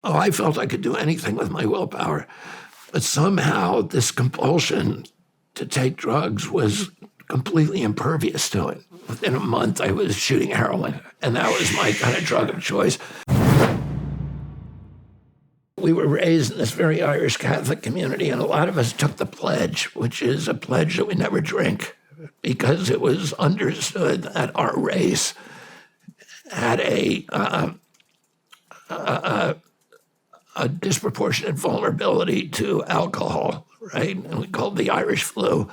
I felt I could do anything with my willpower. But somehow this compulsion to take drugs was completely impervious to it. Within a month, I was shooting heroin, and that was my kind of drug of choice. We were raised in this very Irish Catholic community, and a lot of us took the pledge, which is a pledge that we never drink, because it was understood that our race had a disproportionate vulnerability to alcohol, right? And we called it the Irish flu.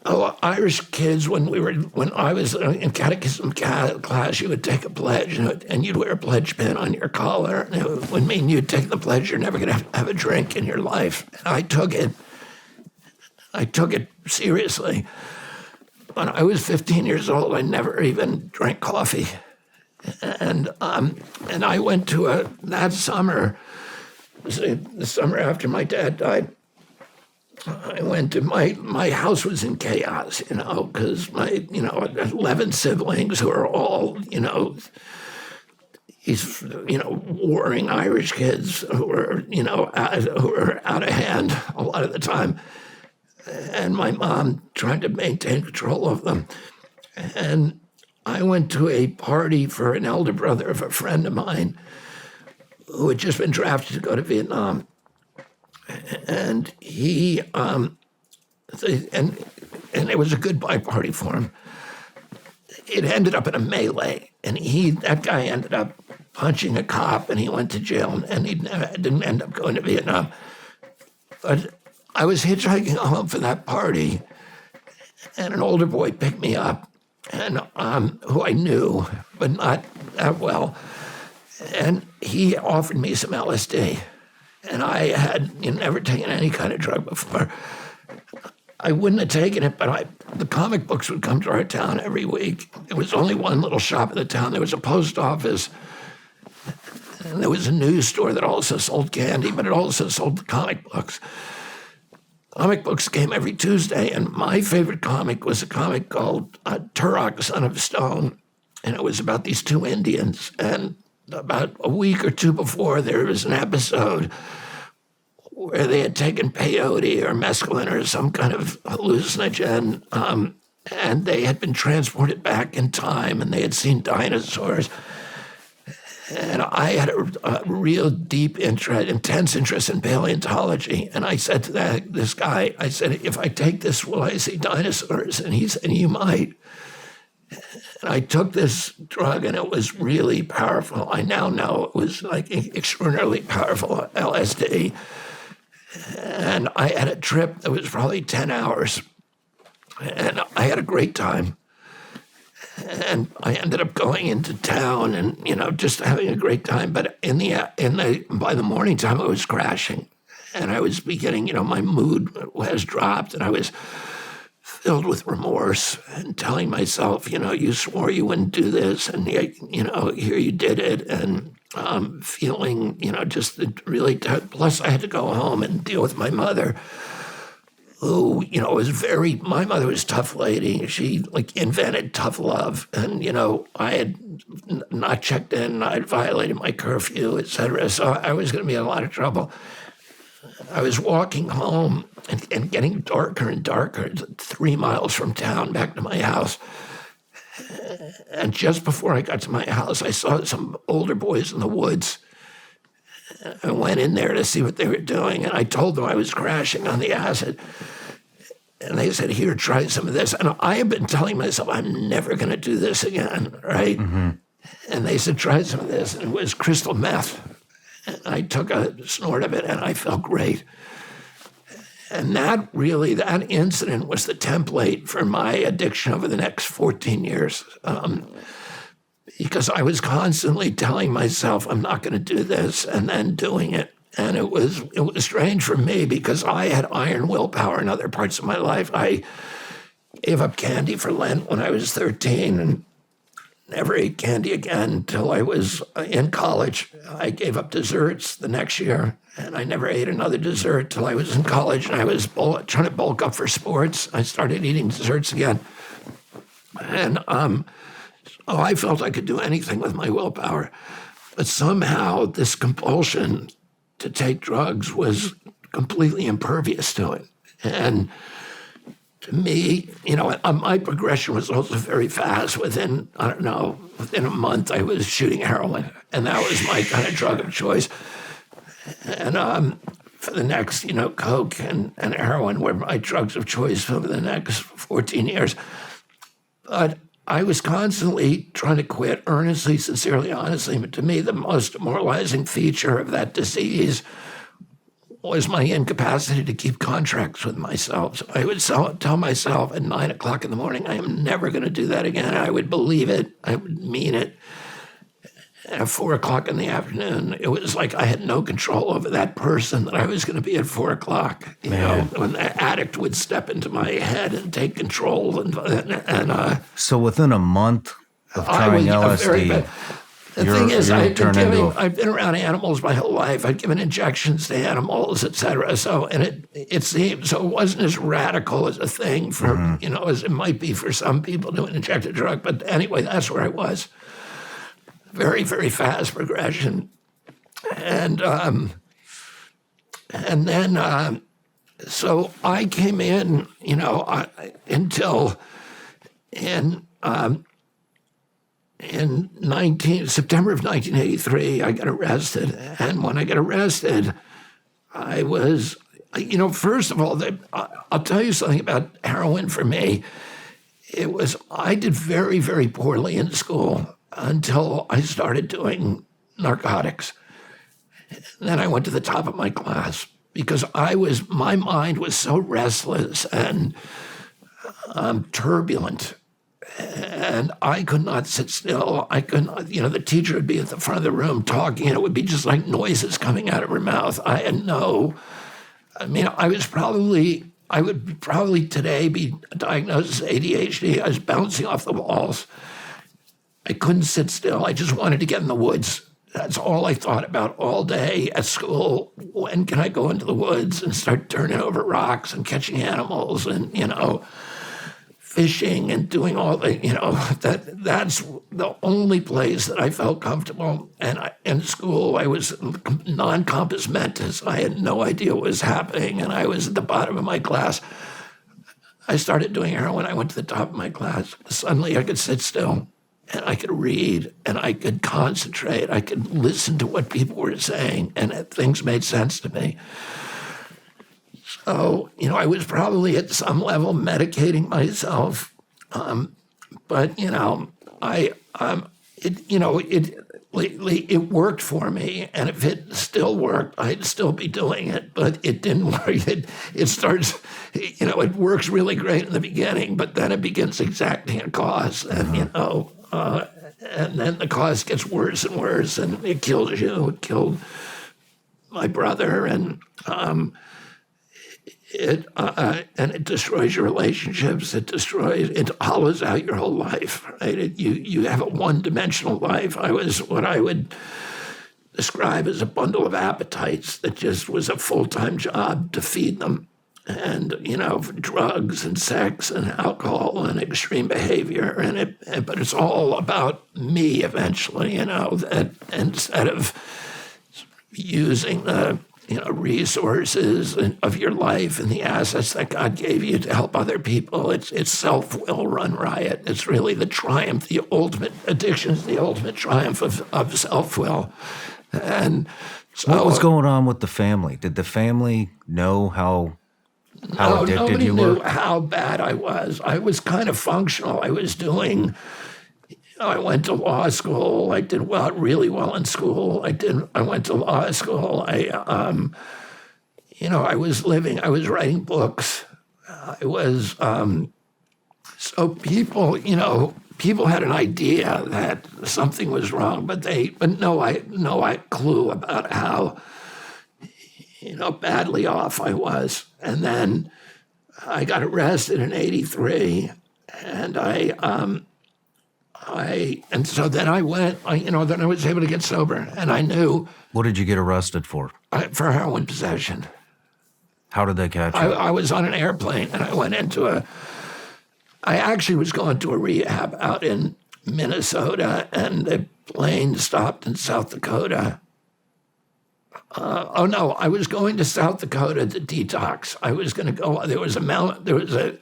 So Irish kids, when I was in catechism class, you would take a pledge, and you'd wear a pledge pin on your collar. And it would mean you'd take the pledge, you're never going to have a drink in your life. And I took it seriously. When I was 15 years old, I never even drank coffee. And I went to that summer, the summer after my dad died, I went to my house was in chaos, because my 11 siblings who are all warring Irish kids who were out of hand a lot of the time, and my mom trying to maintain control of them. And I went to a party for an elder brother of a friend of mine who had just been drafted to go to Vietnam. And he, and it was a goodbye party for him. It ended up in a melee, and that guy ended up punching a cop, and he went to jail, and he didn't end up going to Vietnam. But I was hitchhiking home from that party, and an older boy picked me up, and who I knew, but not that well, and he offered me some LSD. And I had never taken any kind of drug before. I wouldn't have taken it, but the comic books would come to our town every week. There was only one little shop in the town. There was a post office, and there was a news store that also sold candy, but it also sold the comic books. Comic books came every Tuesday, and my favorite comic was a comic called Turok, Son of Stone, and it was about these two Indians. And about a week or two before, there was an episode where they had taken peyote or mescaline or some kind of hallucinogen, and they had been transported back in time, and they had seen dinosaurs. And I had a real deep intense interest in paleontology. And I said to this guy, I said, if I take this, will I see dinosaurs? And he said, you might. And I took this drug, and it was really powerful. I now know it was like extraordinarily powerful LSD. And I had a trip that was probably 10 hours. And I had a great time. And I ended up going into town and, just having a great time. But by the morning time, I was crashing. And I was beginning, my mood has dropped, and I was filled with remorse and telling myself, you swore you wouldn't do this, and here you did it, and feeling, just really. Plus, I had to go home and deal with my mother, who, my mother was a tough lady. She invented tough love, and I had not checked in, I had violated my curfew, etc. So I was going to be in a lot of trouble. I was walking home and getting darker and darker, 3 miles from town back to my house. And just before I got to my house, I saw some older boys in the woods. I went in there to see what they were doing, and I told them I was crashing on the acid. And they said, here, try some of this. And I had been telling myself, I'm never going to do this again, right? Mm-hmm. And they said, try some of this. And it was crystal meth. And I took a snort of it, and I felt great. And that incident was the template for my addiction over the next 14 years. Because I was constantly telling myself, I'm not going to do this, and then doing it. And it was strange for me because I had iron willpower in other parts of my life. I gave up candy for Lent when I was 13 and never ate candy again until I was in college. I gave up desserts the next year, and I never ate another dessert till I was in college, and I was trying to bulk up for sports. I started eating desserts again. And I felt I could do anything with my willpower. But somehow this compulsion to take drugs was completely impervious to it. And to me, my progression was also very fast. Within a month, I was shooting heroin, and that was my kind of drug of choice. And for the next, coke and heroin were my drugs of choice over the next 14 years. But I was constantly trying to quit, earnestly, sincerely, honestly. But to me, the most demoralizing feature of that disease was my incapacity to keep contracts with myself. So I would tell myself at 9 o'clock in the morning, I am never going to do that again. I would believe it. I would mean it. At 4 o'clock in the afternoon, it was like I had no control over that person that I was going to be at 4 o'clock. When the addict would step into my head and take control. So within a month of trying LSD, the thing is, I've been around animals my whole life. I've given injections to animals, et cetera. So, and it seemed, so it wasn't as radical as a thing for, as it might be for some people to inject a drug. But anyway, that's where I was. Very, very fast progression. And then, so I came in, until in September of 1983, I got arrested. And when I got arrested, I was, first of all, I'll tell you something about heroin for me. I did very, very poorly in school until I started doing narcotics. And then I went to the top of my class because my mind was so restless and turbulent. And I could not sit still. I couldn't, the teacher would be at the front of the room talking, and it would be just like noises coming out of her mouth. I would probably today be diagnosed as ADHD. I was bouncing off the walls. I couldn't sit still. I just wanted to get in the woods. That's all I thought about all day at school. When can I go into the woods and start turning over rocks and catching animals and, fishing and doing all the, that's the only place that I felt comfortable. And in school, I was non-compass mentis. I had no idea what was happening, and I was at the bottom of my class. I started doing heroin. I went to the top of my class. Suddenly, I could sit still, and I could read, and I could concentrate. I could listen to what people were saying, and things made sense to me. So, I was probably at some level medicating myself, but it worked for me, and if it still worked, I'd still be doing it. But it didn't work. It starts, it works really great in the beginning, but then it begins exacting a cause, and and then the cause gets worse and worse, and it kills you. It killed my brother, and it destroys your relationships. It hollows out your whole life. Right? You have a one-dimensional life. I was what I would describe as a bundle of appetites that just was a full-time job to feed them. And, drugs and sex and alcohol and extreme behavior. But it's all about me eventually, that instead of using the resources of your life and the assets that God gave you to help other people. It's self-will run riot. It's really the triumph, the ultimate addiction is the ultimate triumph of self-will. And so, what was going on with the family? Did the family know how addicted you were? Nobody knew how bad I was. I was kind of functional. I was doing... I went to law school. I did really well in school. I went to law school. I was writing books. So people had an idea that something was wrong, but no clue about how, badly off I was. And then I got arrested in '83, and so then I went, then I was able to get sober, and I knew. What did you get arrested for? For heroin possession. How did they catch you? I was on an airplane, and I went I actually was going to a rehab out in Minnesota, and the plane stopped in South Dakota. I was going to South Dakota to detox. I was going to go. There was a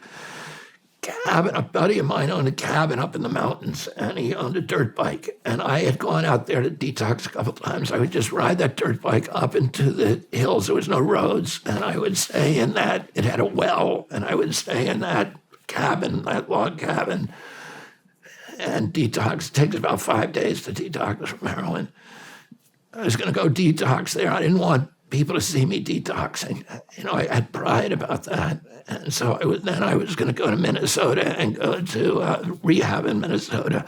cabin. A buddy of mine owned a cabin up in the mountains, and he owned a dirt bike. And I had gone out there to detox a couple of times. I would just ride that dirt bike up into the hills. There was no roads, and I would stay in that. It had a well, and I would stay in that cabin, that log cabin, and detox. It takes about 5 days to detox from heroin. I was going to go detox there. I didn't want people to see me detoxing. I had pride about that. And so I was going to go to Minnesota and go to rehab in Minnesota.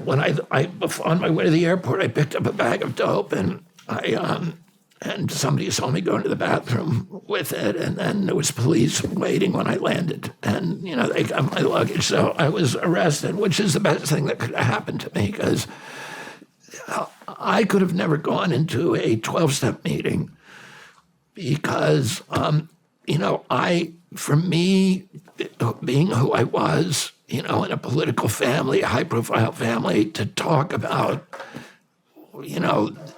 When on my way to the airport, I picked up a bag of dope, and and somebody saw me going to the bathroom with it, and then there was police waiting when I landed, and they got my luggage. So I was arrested, which is the best thing that could have happened to me, because I could have never gone into a 12-step meeting, because, for me, being who I was, in a political family, a high-profile family, to talk about,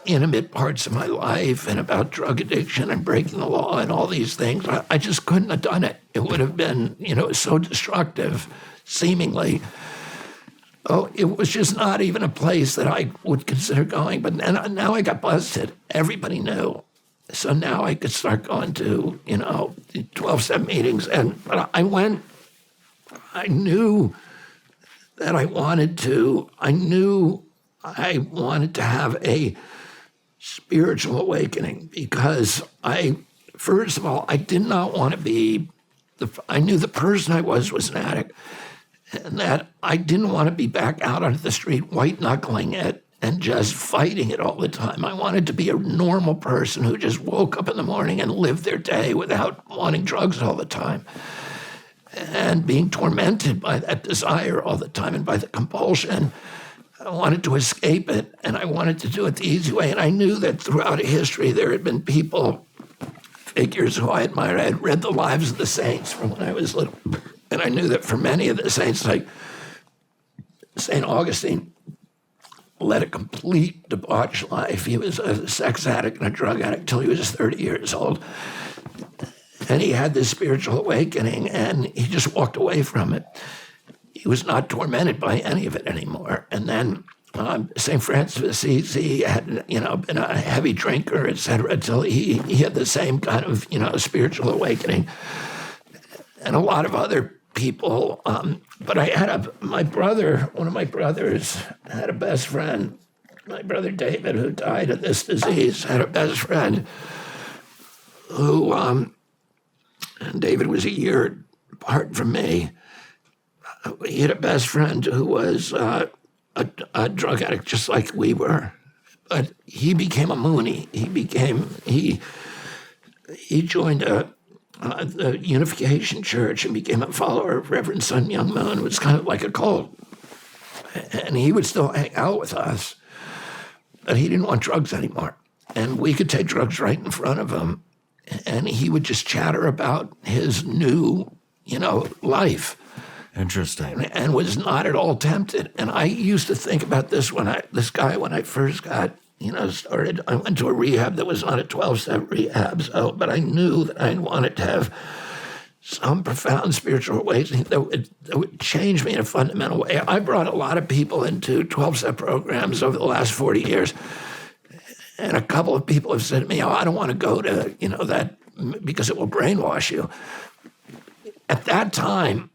intimate parts of my life and about drug addiction and breaking the law and all these things, I just couldn't have done it. It would have been, so destructive, seemingly. Oh, it was just not even a place that I would consider going. But now I got busted. Everybody knew. So now I could start going to, 12-step meetings. But I went, I knew that I wanted to have a spiritual awakening, because first of all, I did not want to be, I knew the person I was an addict. And that I didn't want to be back out on the street white-knuckling it and just fighting it all the time. I wanted to be a normal person who just woke up in the morning and lived their day without wanting drugs all the time and being tormented by that desire all the time and by the compulsion. I wanted to escape it, and I wanted to do it the easy way. And I knew that throughout history there had been figures who I admired. I had read the lives of the saints from when I was little. And I knew that for many of the saints, like St. Augustine, led a complete debauched life. He was a sex addict and a drug addict till he was 30 years old. And he had this spiritual awakening, and he just walked away from it. He was not tormented by any of it anymore. And then St. Francis of Assisi had, been a heavy drinker, et cetera, until he had the same kind of, spiritual awakening. And a lot of other people, but I had one of my brothers had a best friend. My brother David, who died of this disease, had a best friend who, and David was a year apart from me. He had a best friend who was a drug addict, just like we were, but he became a Mooney. He joined the Unification Church and became a follower of Reverend Sun Myung Moon. It was kind of like a cult. And he would still hang out with us, but he didn't want drugs anymore. And we could take drugs right in front of him, and he would just chatter about his new, life. Interesting. And was not at all tempted. And I used to think about this when I first got started. I went to a rehab that was not a 12-step rehab, but I knew that I wanted to have some profound spiritual awakening that would change me in a fundamental way. I brought a lot of people into 12-step programs over the last 40 years, and a couple of people have said to me, I don't want to go to, that, because it will brainwash you. At that time,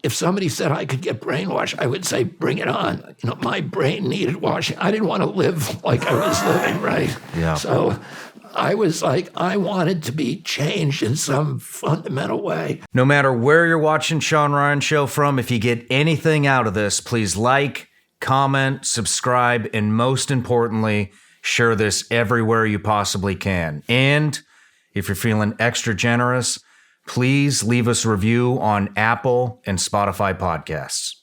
if somebody said I could get brainwashed, I would say, bring it on. My brain needed washing. I didn't want to live like I was living, right? Yeah. So I was like, I wanted to be changed in some fundamental way. No matter where you're watching Shawn Ryan Show from, if you get anything out of this, please like, comment, subscribe, and most importantly, share this everywhere you possibly can. And if you're feeling extra generous, please leave us a review on Apple and Spotify podcasts.